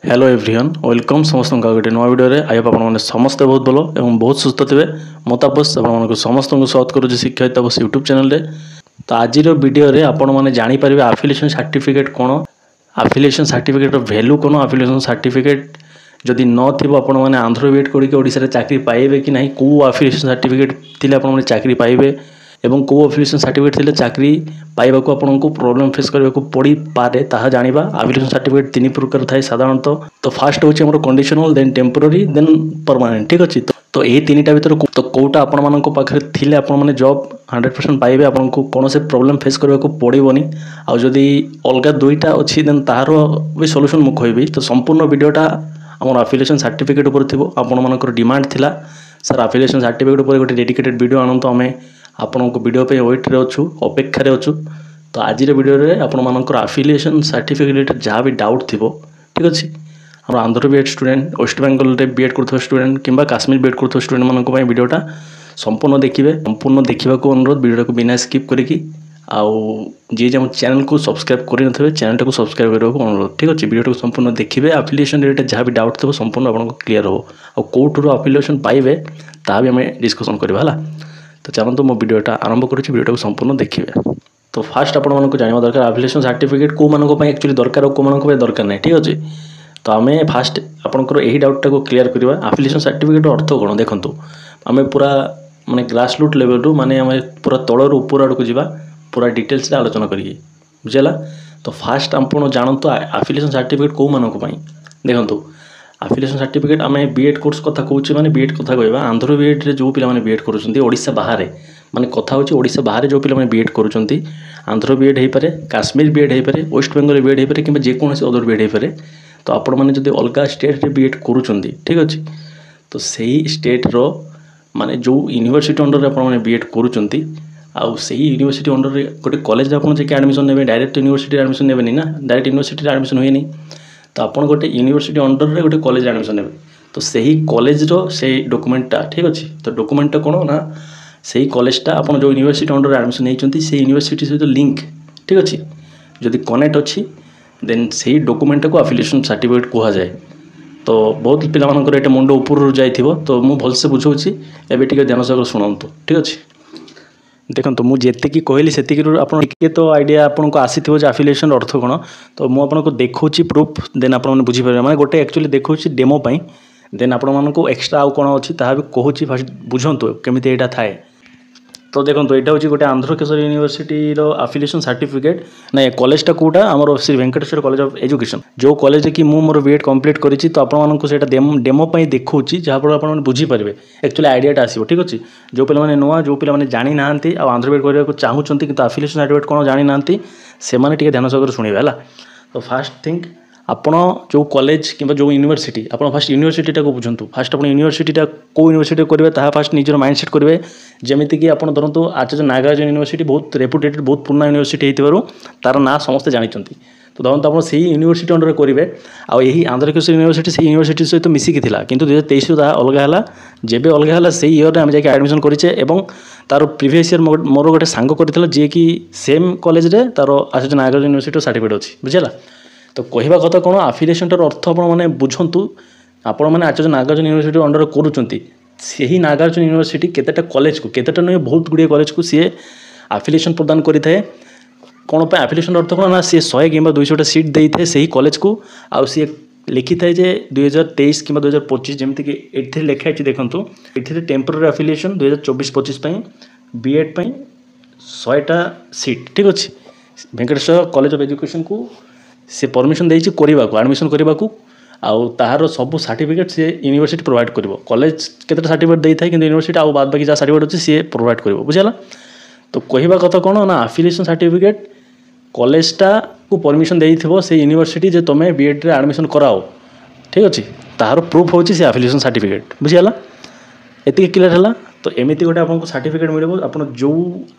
Hello everyone welcome समस्त गोटे नुआ वीडियो रे आई आपने समस्ते बहुत भल और बहुत सुस्थ थे मत आपस आप समस्त स्वागत करुँच शिक्षा बस यूट्यूब चैनल रे। तो आज वीडियो रे आपण मैंने जानीपर आफिलिएशन सर्टिफिकेट कौन, आफिलिएशन सर्टिफिकेट वैल्यू कौन, आफिलिएशन सर्टिफिकेट जदि नथिबो आपण मैंने आंध्र बीएड करके ओडिशा रे चाकरी पाइबे कि नहीं, को आफिलिएशन सर्टिफिकेट थिले आपण मैंने चाकरी पाइबे एवं को आफिलिएशन सर्टिफिकेट थिले चाकरी पाइबा को आपको प्रोब्लेम फेस करने को पड़ी पारे ताहा जानिबा। आफिलिएशन सर्टिफिकेट तीन प्रकार थाए साधारणतः। तो फास्ट होची हमर conditional, then temporary, then permanent. ठीक अछि। तो यही तीनटा भीतर तो कोटा आपण मानको पाखरे थिले आपण माने जॉब 100% पाइबे, आपण को कोन से प्रॉब्लम फेस करबा को पड़िबोनी। आ जदी अलगा दुईटा अछि देन ताहार भी सॉल्यूशन मु कहबी। तो संपूर्ण वीडियोटा हमर आफिलिएशन सर्टिफिकेट ऊपर थिबो। आपण मानकर डिमांड थिला सर आफिलिएशन सर्टिफिकेट ऊपर गोटे डेडिकेटेड वीडियो आनंत, आमे आपण को वीडियो पे वेट रे अछु, अपेक्षा रे अछु। तो आज वीडियो रे आपण मानकर आफिलिएशन सर्टिफिकेट जहाँ भी डाउट थिबो, ठीक अछि, हम Andhra BEd student, West Bengal रे बीएड करथो स्टूडेंट किंबा काश्मीर बीएड करथो स्टूडेंट मानक पय वीडियोटा संपूर्ण देखिबे। संपूर्ण देखिबा को अनुरोध, वीडियो को बिना स्किप करिकि आउ जे जे चैनल को सब्सक्राइब करि नथबे चैनल को सब्सक्राइब करबा को अनुरोध। ठीक अछि। वीडियो को संपूर्ण देखिबे। आफिलिएशन रिलेटेड जहाँ भी डाउट थिबो संपूर्ण आपन को क्लियर हो आ कोठरो आफिलिएशन पाइबे ता भी हमें डिस्कशन करबा हला। तो चलतो मो वीडियोटा आरंभ करूछि, वीडियो को संपूर्ण देखिबे। तो फास्ट आपण मानको जानिबा दरकार आफिलिएशन सर्टिफिकेट को मानको पय एक्चुअली दरकार और को मानको पय दरकार नै। ठीक अछि। तो आम फास्ट आपंकर यही डाउटा को क्लियर करवा। आफिलिएशन सर्टिफिकेट अर्थ कौन देखो, आम पूरा माने ग्रासरूट लेवल रू माने आम पूरा तलर ऊपर आड़ को जावा, पूरा डिटेल्स आलोचना करिए, बुझेगा। तो फास्ट आपण जानतु आफिलिएशन सर्टिफिकेट कौ मानक देखो। आफिलिएशन सर्टिफिकेट आम बीएड कोर्स कथा कहूँ माने बीएड कथा कहवा, आंध्र बीएड रे जो पिला बीएड करुँच ओडिशा बाहर माने कथा होची ओडिशा बाहर जो पिला बीएड करुँच, आंध्र बीएड हो पारे, काश्मीर बीएड हो पारे, वेस्ट बेंगल बीएड हो पारे कि जेकोसी अदर बीएड हो पारे। तो आपण मैंने जब अलग स्टेट रे बीएड करुँच, ठीक अच्छे, तो सही स्टेट रो माने जो यूनिवर्सिटी अंडर आप बीएड करुँच आउ सही यूनिवर्सिटी अंडर रे गोटे कॉलेज आप एडमिशन ने डायरेक्ट यूनिवर्सिटी एडमिशन ने ना, डायरेक्ट यूनिवर्सिटी एडमिशन हुए नहीं। तो आप गोटे यूनिवर्सिटी अंडर रे गोटे कॉलेज एडमिशन ने, तो सही कॉलेज रो से डॉक्यूमेंटटा, ठीक अच्छे। तो डॉक्यूमेंटटा कौन ना सही कॉलेजटा आप जो यूनिवर्सिटी अंडर एडमिशन नहीं से यूनिवर्सिटी सहित लिंक, ठीक अच्छे, जदि कनेक्ट अच्छी देन से डॉक्यूमेंट को आफिलिएशन सर्टिफिकेट कह जाए। तो बहुत पिलामानकर एटा मुंड ऊपर जाइथिबो, तो मु भलसे बुझाउछि, एबे टिके ध्यान सह सुनंतु, ठीक अछि। देखो मुझे कहली से टिके तो आइडिया आपन को आसीथिबो जे आफिलिएशन अर्थ कोन। तो मु आपन को देखौछि प्रूफ, देन आपन माने बुझि पारे, माने गोटे एक्चुअली देखौछि डेमो पई, देन आपन मान को एक्स्ट्रा आउ कोन अछि ताहा भी कहौछि, फास्ट बुझंतु केमिति एटा थाए। तो देखो यहाँ हूँ गोटे आंध्र केशर यूनिवर्सिटी आफिलिएशन सर्टिफिकेट ना, कॉलेजटा कौटा आमर Shri Venkateswara college of education, जो कॉलेज कि मोर बीएड कंप्लीट करी। तो आपको डेमो देखा जहाँफल आप बुझीपारे एक्चुअली आइडियाटा आसो, ठीक अच्छे। जो पे नुआ जो पे जानी ना आंध्र बीएड करने को चाहूँगी कि आफिलिएशन सर्टिफिकेट कौन जानी ना से ध्यान सहकार शुणवे है। तो फास्ट थिंक आपण जो कॉलेज कि जो यूनिवर्सिटी आप फास्ट यूनिवर्सिटीटा को बुझंतु। फास्ट आप यूनिवर्सिटीटा को यूनिवर्सिटी करेंगे ताहा फास्ट निजर माइंडसेट करेंगे, जमीती कि आप धरतु आचार्य नागार्जुन यूनिवर्सिटी बहुत रेपुटेटेड बहुत पुराना यूनिवर्सिटी होती तार ना समस्ते जानते। तो धरतु आप से यूनिवर्सिटी अंडर करेंगे आई आंध्र केशर यूनिवर्सिटी से यूनिवर्सिटी सहित मिसिकी था, किंतु 2023 अलग है, जेबे अलग है से ईयर आम जाके एडमिशन करेचे। और तार प्रिवियस ईयर मोर गोटे सांग कर जी कि सेम कॉलेज रे तार आचार्य नागार्जुन यूनिवर्सिटी सर्टिफिकेट अच्छी, बुझेगा। तो कहवा कथा कौन आफिलिएशन अर्थ आपने बुझंतु। आपण मैंने आचार्य नागार्जुन यूनिवर्सिटी अंडर करुँच से ही नागार्जुन यूनिवर्सिटी केतेटा कॉलेज को केतेटा नहीं बहुत गुड़िया कॉलेज को सी आफिलिएशन प्रदान करें। कौन पे आफिलिएशन अर्थ कौन ना सी 100 कि 200 सीट दे थे से ही कॉलेज को, आउ सी लिखी थाए जे 2023 कि 2025 जमीक ये लिखाई देखूँ ये टेम्पोररी आफिलिएशन 2024-25 बीएड 100टा सीट, ठीक अच्छे। वेंकटेश्वर कॉलेज ऑफ एजुकेशन को से परमिशन देछि करबा को एडमिशन करबा को, आउ ताहार सब सर्टिफिकेट से यूनिवर्सिटी प्रोवाइड करिवो। कॉलेज केतेटा सर्टिफिकेट देइ थाए, किंतु यूनिवर्सिटी आउ बाद बाकी जा सर्टिफिकेट अछि से प्रोवाइड करिवो, बुझला। तो कहबा कथा कोन ना आफिलिएशन सर्टिफिकेट कॉलेजटा को परमिशन देइथिबो से यूनिवर्सिटी जे तमे बीएड रे एडमिशन कराओ, ठीक अछि, ताहार प्रूफ होछि से आफिलिएशन सर्टिफिकेट, बुझला। एति क्लियर हला। तो एमिति गोटे आपन को सर्टिफिकेट मिलबो, आपन जो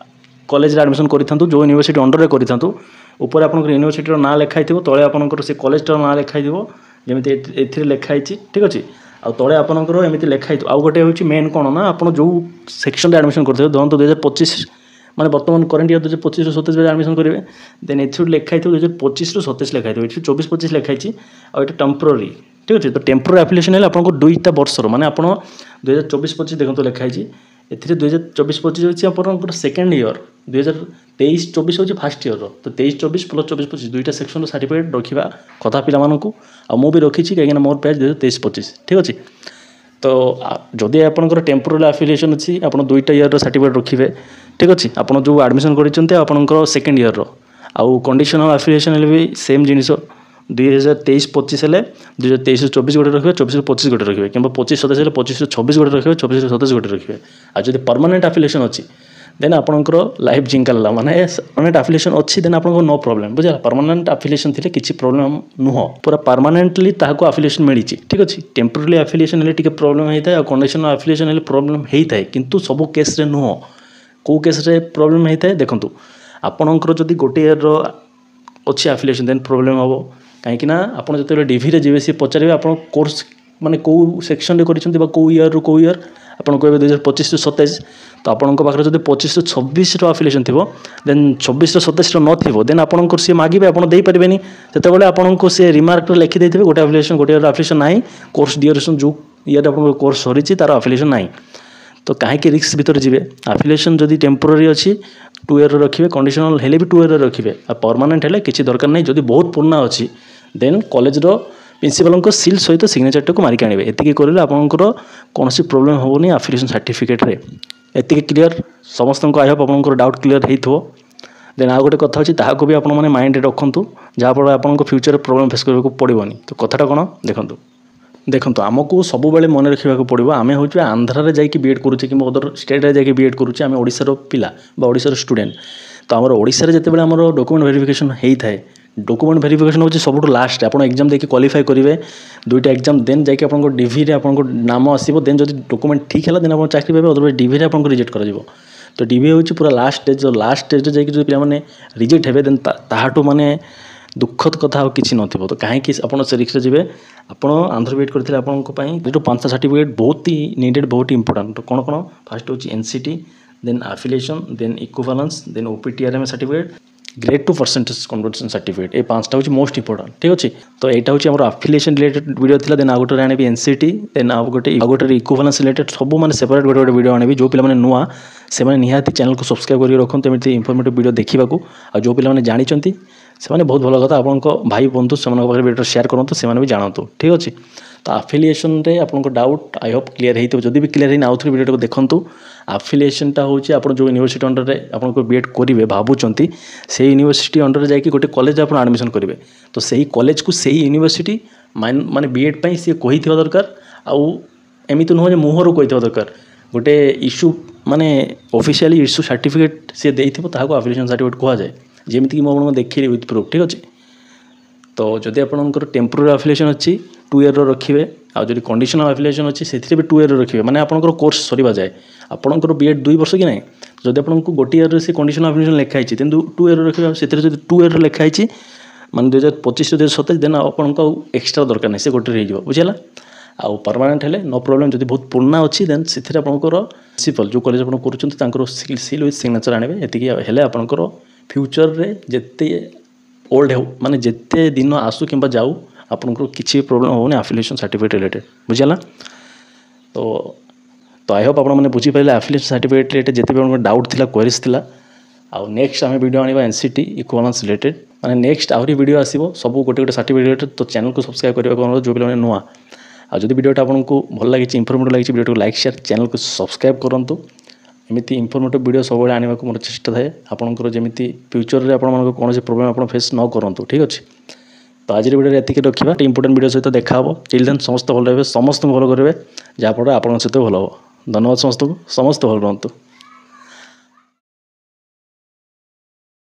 कॉलेज रे एडमिशन करिथांतु, जो यूनिवर्सिटी अंडर रे करिथांतु, ऊपर आप यूनिवर्सिटी ना लिखाई तले आपंकर से कॉलेज ना लिखाई जमी ए लिखाई, ठीक अच्छे। आ तले आपंकर एमती लिखाई। आउ गोटे हूँ मेन कौन ना आप जो सेक्शन एडमिशन करते धरतु 2025 ମାନେ ବର୍ତ୍ତମାନ କରେଣ୍ଟ ଇୟର 2025-27 ଆଡ଼ମିସନ୍ କରିବେ ଦେନ୍ ଏଥିରୁ ଲେଖା ହେଇଥିବ 2025-27 ଲେଖା ହେଇଥିବ, ଏଠି 24-25 ଲେଖା ହେଇଛି ଆଉ ଏଠି ଟେମ୍ପୋରାରୀ। ଠିକ୍ ଅଛି, ତ ଟେମ୍ପୋରାରୀ ଆଫିଲିଏସନ୍ ହେଲେ ଆପଣଙ୍କୁ 2ଟା ବର୍ଷର ମାନେ ଆପଣ 2024-25 ଦେଖନ୍ତୁ ଲେଖା ହେଇଛି, ଏଥିରେ 2024-25 ହେଉଛି ଆପଣଙ୍କର ସେକେଣ୍ଡ ଇୟର, 2023-24 ହେଉଛି ଫାର୍ଷ୍ଟ ଇୟର। ତ 23-24 ପ୍ଲସ୍ 24-25 2ଟା ସେକ୍ସନର ସାର୍ଟିଫିକେଟ୍ ରଖିବା କଥା ପିଲାମାନଙ୍କୁ, ଆଉ ମୁଁ ବି ରଖିଛି କାହିଁକିନା ମୋର ବ୍ୟାଚ୍ 2023-25। ଠିକ୍ ଅଛି, ତ ଯଦି ଆପଣଙ୍କର ଟେମ୍ପୋରାରୀ ଆଫିଲିଏସନ୍ ଅଛି ଆପଣ 2ଟା ଇୟରର ସାର୍ଟିଫିକେଟ୍ ରଖିବେ। ଠିକ୍ ଅଛି, ଆପଣ ଯେଉଁ ଆଡ଼ମିସନ୍ କରିଛନ୍ତି ଆପଣଙ୍କର ସେକେଣ୍ଡ ଇୟରର। ଆଉ କଣ୍ଡିସନାଲ୍ ଆଫିଲିଏସନ୍ ହେଲେ ବି ସେମ୍ ଜିନିଷ, 2023-25 ହେଲେ 2023-24 ଗୋଟେ ରଖିବେ, 24-25 ଗୋଟେ ରଖିବେ, କିମ୍ବା 25-27 ହେଲେ 25-26 ଗୋଟେ ରଖିବେ, 26-27 ଗୋଟେ ରଖିବେ। ଆଉ ଯଦି ପର୍ମାନେଣ୍ଟ ଆଫିଲିଏସନ୍ ଅଛି ଦେନ୍ ଆପଣଙ୍କର ଲାଇଫ୍ ଜିଙ୍କାଲା ମାନେ ପର୍ମାନେଣ୍ଟ ଆଫିଲିଏସନ୍ ଅଛି ଦେନ୍ ଆପଣଙ୍କର ନୋ ପ୍ରୋବ୍ଲେମ୍, ବୁଝିଲା। ପର୍ମାନେଣ୍ଟ ଆଫିଲିଏସନ୍ ଥିଲେ କିଛି ପ୍ରୋବ୍ଲେମ୍ ନୁହଁ, ପୁରା ପର୍ମାନେଣ୍ଟଲି ତାହାକୁ ଆଫିଲିଏସନ୍ ମିଳିଛି। ଠିକ୍ ଅଛି, ଟେମ୍ପୋରାରୀ ଆଫିଲିଏସନ୍ ହେଲେ ଟିକେ ପ୍ରୋବ୍ଲେମ୍ ହେଇଥାଏ, ଆଉ କଣ୍ଡିସନାଲ୍ ଆଫିଲିଏସନ୍ ହେଲେ ପ୍ରୋବ୍ଲେମ୍ ହେଇଥାଏ, କିନ୍ତୁ ସବୁ କେସ୍ରେ ନୁହଁ। କେଉଁ କେସ୍ରେ ପ୍ରୋବ୍ଲେମ୍ ହେଇଥାଏ ଦେଖନ୍ତୁ, ଆପଣଙ୍କର ଯଦି ଗୋଟେ ଇୟରର ଅଛି ଆଫିଲିଏସନ୍ ଦେନ୍ ପ୍ରୋବ୍ଲେମ୍ ହେବ, କାହିଁକିନା ଆପଣ ଯେତେବେଳେ ଡିଭିରେ ଯିବେ ସିଏ ପଚାରିବେ ଆପଣ କୋର୍ସ ମାନେ କେଉଁ ସେକ୍ସନରେ କରିଛନ୍ତି ବା କେଉଁ ଇୟରରୁ କେଉଁ ଇୟର, ଆପଣ କହିବେ 2025-27। ତ ଆପଣଙ୍କ ପାଖରେ ଯଦି 25-26ର ଆଫିଲିଏସନ୍ ଥିବ ଦେନ୍ 26-27ର ନଥିବ ଦେନ୍ ଆପଣଙ୍କର ସିଏ ମାଗିବେ, ଆପଣ ଦେଇପାରିବେନି। ସେତେବେଳେ ଆପଣଙ୍କୁ ସେ ରିମାର୍କରେ ଲେଖିଦେଇଥିବେ ଗୋଟେ ଆଫିଲିଏସନ୍ ଗୋଟେ ଇୟର ଆଫିଲିଏସନ୍ ନାହିଁ, କୋର୍ସ ଡ୍ୟୁରେସନ୍ ଯେଉଁ ଇୟରରେ ଆପଣଙ୍କର କୋର୍ସ ସରିଛି ତା'ର ଆଫିଲିଏସନ୍ ନାହିଁ। ତ କାହିଁକି ରିସ୍କ ଭିତରେ ଯିବେ? ଆଫିଲିଏସନ୍ ଯଦି ଟେମ୍ପୋରାରୀ ଅଛି 2 ଇୟର ରଖିବେ, କଣ୍ଡିସନାଲ୍ ହେଲେ ବି 2 ଇୟର ରଖିବେ, ଆଉ ପର୍ମାନେଣ୍ଟ ହେଲେ କିଛି ଦରକାର ନାହିଁ। ଯଦି ବହୁତ ପୁରୁଣା ଅଛି ଦେନ୍ କଲେଜର ପ୍ରିନ୍ସିପାଲଙ୍କ ସିଲ୍ ସହିତ ସିଗ୍ନେଚରଟାକୁ ମାରିକି ଆଣିବେ। ଏତିକି କରିଲେ ଆପଣଙ୍କର କୌଣସି ପ୍ରୋବ୍ଲେମ୍ ହେବନି ଆଫିଲିଏସନ୍ ସାର୍ଟିଫିକେଟ୍ରେ। ଏତିକି କ୍ଲିଅର୍ ସମସ୍ତଙ୍କୁ, ଆଇ ହୋପ୍ ଆପଣଙ୍କର ଡାଉଟ୍ କ୍ଲିଅର୍ ହେଇଥିବ। ଦେନ୍ ଆଉ ଗୋଟେ କଥା ଅଛି, ତାହାକୁ ବି ଆପଣମାନେ ମାଇଣ୍ଡରେ ରଖନ୍ତୁ, ଯାହାଫଳରେ ଆପଣଙ୍କ ଫ୍ୟୁଚରରେ ପ୍ରୋବ୍ଲେମ୍ ଫେସ୍ କରିବାକୁ ପଡ଼ିବନି। ତ କଥାଟା କ'ଣ ଦେଖନ୍ତୁ ଆମକୁ ସବୁବେଳେ ମନେ ରଖିବାକୁ ପଡ଼ିବ, ଆମେ ହେଉଛୁ ଆନ୍ଧ୍ରାରେ ଯାଇକି ବିଏଡ଼୍ କରୁଛେ କିମ୍ବା ଅଦର ଷ୍ଟେଟ୍ରେ ଯାଇକି ବିଏଡ଼୍ କରୁଛେ, ଆମେ ଓଡ଼ିଶାର ପିଲା ବା ଓଡ଼ିଶାର ଷ୍ଟୁଡେଣ୍ଟ। ତ ଆମର ଓଡ଼ିଶାରେ ଯେତେବେଳେ ଆମର ଡକୁମେଣ୍ଟ ଭେରିଫିକେସନ୍ ହେଇଥାଏ, ଡକୁମେଣ୍ଟ ଭେରିଫିକେସନ୍ ହେଉଛି ସବୁଠୁ ଲାଷ୍ଟ। ଆପଣ ଏକ୍ଜାମ୍ ଦେଇକି କ୍ୱାଲିଫାଏ କରିବେ, 2ଟା ଏକ୍ଜାମ୍ ଦେନ୍ ଯାଇକି ଆପଣଙ୍କ ଡିଭିରେ ଆପଣଙ୍କ ନାମ ଆସିବ, ଦେନ୍ ଯଦି ଡକୁମେଣ୍ଟ ଠିକ୍ ହେଲା ଦେନ୍ ଆପଣ ଚାକିରି ପାଇବେ, ଅଦରୱାଇଜ୍ ଡିଭିରେ ଆପଣଙ୍କୁ ରିଜେକ୍ଟ କରାଯିବ। ତ ଡିଭି ହେଉଛି ପୁରା ଲାଷ୍ଟ ଷ୍ଟେଜ୍, ଲାଷ୍ଟ ଷ୍ଟେଜ୍ରେ ଯାଇକି ଯଦି ପିଲାମାନେ ରିଜେକ୍ଟ ହେବେ ଦେନ୍ ତାହାଠୁ ମାନେ ଦୁଃଖଦ କଥା ଆଉ କିଛି ନଥିବ। ତ କାହିଁକି ଆପଣ ସେ ରିକ୍ସରେ ଯିବେ? ଆପଣ ଆନ୍ଧ୍ର ବିଏଡ଼୍ କରିଥିଲେ ଆପଣଙ୍କ ପାଇଁ ଯେଉଁ 5ଟା ସାର୍ଟିଫିକେଟ୍ ବହୁତ ହି ନିଡେଡ଼, ବହୁତ ଇମ୍ପୋର୍ଟାଣ୍ଟ। ତ କ'ଣ ଫାର୍ଷ୍ଟ ହେଉଛି NCT, ଦେନ୍ ଆଫିଲିଏସନ୍, ଦେନ୍ ଇକ୍ୱିଭାଲେନ୍ସ, ଦେନ୍ OPTRMA certificate, grade 2 percentage conversion certificate. এই 5টা ହେଉଛି ମୋଷ୍ଟ ଇମ୍ପୋର୍ଟାଣ୍ଟ। ଠିକ୍ ଅଛି, ତ ଏଇଟା ହେଉଛି ଆମର ଆଫିଲିଏସନ୍ ରିଲେଟେଡ୍ ଭିଡ଼ିଓ ଥିଲା। ଦେନ୍ ଆଉ ଗୋଟେ ଆଣିବି NCT, ଦେନ୍ ଆଉ ଗୋଟେ ଇକ୍ୱିଭାଲେନ୍ସ ରିଲେଟେଡ୍, ସବୁ ମାନେ ସେପାରେଟ୍ ଗୋଟେ ଭିଡ଼ିଓ ଆଣିବି। ଯେଉଁ ପିଲାମାନେ ନୂଆ ସେମାନେ ନିହାତି ଚ୍ୟାନେଲକୁ ସବସ୍କ୍ରାଇବ୍ କରିକି ରଖନ୍ତୁ ଏମିତି ଇନଫର୍ମେଟିଭ୍ ଭିଡ଼ିଓ ଦେଖିବାକୁ। ଆଉ ଯେଉଁ ପିଲାମାନେ ଜାଣିଛନ୍ତି ସେମାନେ ବହୁତ ଭଲ କଥା, ଆପଣଙ୍କ ଭାଇ ବନ୍ଧୁ ସେମାନଙ୍କ ପାଖରେ ଭିଡ଼ିଓ ସେୟାର କରନ୍ତୁ, ସେମାନେ ବି ଜାଣନ୍ତୁ। ଠିକ୍ ଅଛି, ତ ଆଫିଲିଏସନ୍ରେ ଆପଣଙ୍କ ଡାଉଟ୍ ଆଇ ହୋପ୍ କ୍ଲିୟର୍ ହେଇଥିବ। ଯଦି ବି କ୍ଲିୟର୍ ହେଇନି ଆଉଥରେ ଭିଡ଼ିଓଟାକୁ ଦେଖନ୍ତୁ। ଆଫିଲିଏସନ୍ଟା ହେଉଛି ଆପଣ ଯେଉଁ ୟୁନିଭର୍ସିଟି ଅଣ୍ଡରରେ ଆପଣଙ୍କ ବିଏଡ଼୍ କରିବେ ଭାବୁଛନ୍ତି, ସେଇ ୟୁନିଭର୍ସିଟି ଅଣ୍ଡରରେ ଯାଇକି ଗୋଟେ କଲେଜରେ ଆପଣ ଆଡ଼ମିସନ୍ କରିବେ। ତ ସେଇ କଲେଜକୁ ସେଇ ୟୁନିଭର୍ସିଟି ମାନେ ବିଏଡ଼୍ ପାଇଁ ସିଏ କହିଥିବା ଦରକାର, ଆଉ ଏମିତି ନୁହଁ ଯେ ମୁହଁରୁ କହିଥିବା ଦରକାର। ଗୋଟେ ଇସ୍ୟୁ ମାନେ ଅଫିସିଆଲି ଇସ୍ୟୁ ସାର୍ଟିଫିକେଟ୍ ସିଏ ଦେଇଥିବ, ତାହାକୁ ଆଫିଲିଏସନ୍ ସାର୍ଟିଫିକେଟ୍ କୁହାଯାଏ। ଯେମିତିକି ମୁଁ ଆପଣଙ୍କୁ ଦେଖେଇଲି ୱିଥ୍ ପ୍ରୁଫ୍। ଠିକ୍ ଅଛି, ତ ଯଦି ଆପଣଙ୍କର ଟେମ୍ପୋରାରୀ ଆଫିଲିଏସନ୍ ଅଛି 2 ଇୟରର ରଖିବେ, ଆଉ ଯଦି କଣ୍ଡିସନାଲ୍ ଆଫିଲିଏସନ୍ ଅଛି ସେଥିରେ ବି 2 ଇୟର ରଖିବେ, ମାନେ ଆପଣଙ୍କର କୋର୍ସ ସରିବା ଯାଏ। ଆପଣଙ୍କର ବିଏଡ଼୍ 2 ବର୍ଷ କି ନାହିଁ, ଯଦି ଆପଣଙ୍କୁ ଗୋଟେ ଇୟରରେ ସେ କଣ୍ଡିସନାଲ୍ ଆଫିଲିଏସନ୍ ଲେଖା ହେଇଛି କିନ୍ତୁ 2 ଇୟର ରଖିବେ, ଆଉ ସେଥିରେ ଯଦି 2 ଇୟର ଲେଖା ହେଇଛି ମାନେ 2025-2027 ଦେନ୍ ଆପଣଙ୍କୁ ଆଉ ଏକ୍ସଟ୍ରା ଦରକାର ନାହିଁ, ସେ ଗୋଟେରେ ହେଇଯିବ, ବୁଝିଲା। ଆଉ ପର୍ମାନେଣ୍ଟ ହେଲେ ନୋ ପ୍ରୋବ୍ଲେମ୍। ଯଦି ବହୁତ ପୁରୁଣା ଅଛି ଦେନ୍ ସେଥିରେ ଆପଣଙ୍କର ପ୍ରିନ୍ସିପାଲ୍ ଯେଉଁ କଲେଜ ଆପଣ କରୁଛନ୍ତି ତାଙ୍କର ସିଲ୍ ୱିଥ୍ ସିଗ୍ନେଚର୍ ଆଣିବେ। ଏତିକି ହେଲେ ଆପଣଙ୍କର ଫ୍ୟୁଚରରେ ଯେତେ ଓଲ୍ଡ ହେଉ ମାନେ ଯେତେ ଦିନ ଆସୁ କିମ୍ବା ଯାଉ ଆପଣଙ୍କର କିଛି ପ୍ରୋବ୍ଲେମ୍ ହେବନି ଆଫିଲିଏସନ୍ ସାର୍ଟିଫିକେଟ୍ ରିଲେଟେଡ୍, ବୁଝିଲା। ତ ଆଇ ହୋପ୍ ଆପଣମାନେ ବୁଝିପାରିଲେ ଆଫିଲିଏସନ୍ ସାର୍ଟିଫିକେଟ୍ ରିଲେଟେଡ୍ ଯେତେ ବି ଆପଣଙ୍କର ଡାଉଟ୍ ଥିଲା, କ୍ୱେରିଜ୍ ଥିଲା। ଆଉ ନେକ୍ସଟ ଆମେ ଭିଡ଼ିଓ ଆଣିବା NCT ଇକ୍ୱିଭାଲେନ୍ସ ରିଲେଟେଡ୍, ମାନେ ନେକ୍ସଟ ଆହୁରି ଭିଡ଼ିଓ ଆସିବ ସବୁ ଗୋଟେ ସାର୍ଟିଫିକେଟ୍ ରିଲେଟେଡ୍। ତ ଚ୍ୟାନେଲକୁ ସବସ୍କ୍ରାଇବ୍ କରିବାକୁ ଅନୁରୋଧ ଯେଉଁ ପିଲାମାନେ ନୂଆ। ଆଉ ଯଦି ଭିଡ଼ିଓଟା ଆପଣଙ୍କୁ ଭଲ ଲାଗିଛି, ଇନଫର୍ମେଟିଭ୍ ଲାଗିଛି, ଭିଡ଼ିଓକୁ ଲାଇକ୍ ସେୟାର, ଚ୍ୟାନେଲକୁ ସବସ୍କ୍ରାଇବ୍ କରନ୍ତୁ। ଏମିତି ଇନଫର୍ମେଟିଭ୍ ଭିଡ଼ିଓ ସବୁବେଳେ ଆଣିବାକୁ ମୋର ଚେଷ୍ଟା ଥାଏ, ଆପଣଙ୍କର ଯେମିତି ଫ୍ୟୁଚରରେ ଆପଣମାନଙ୍କ କୌଣସି ପ୍ରୋବ୍ଲେମ୍ ଆପଣ ଫେସ୍ ନ କରନ୍ତୁ। ଠିକ୍ ଅଛି, ତ ଆଜିର ଭିଡ଼ିଓରେ ଏତିକି ରଖିବା। ଇମ୍ପୋର୍ଟାଣ୍ଟ ଭିଡ଼ିଓ ସହିତ ଦେଖା ହେବ। ଟିଲ୍ ଦେନ୍ ସମସ୍ତେ ଭଲ ରହିବେ, ସମସ୍ତଙ୍କୁ ଭଲ କରିବେ, ଯାହାଫଳରେ ଆପଣଙ୍କ ସହିତ ଭଲ ହେବ। ଧନ୍ୟବାଦ ସମସ୍ତଙ୍କୁ, ସମସ୍ତେ ଭଲ ରୁହନ୍ତୁ।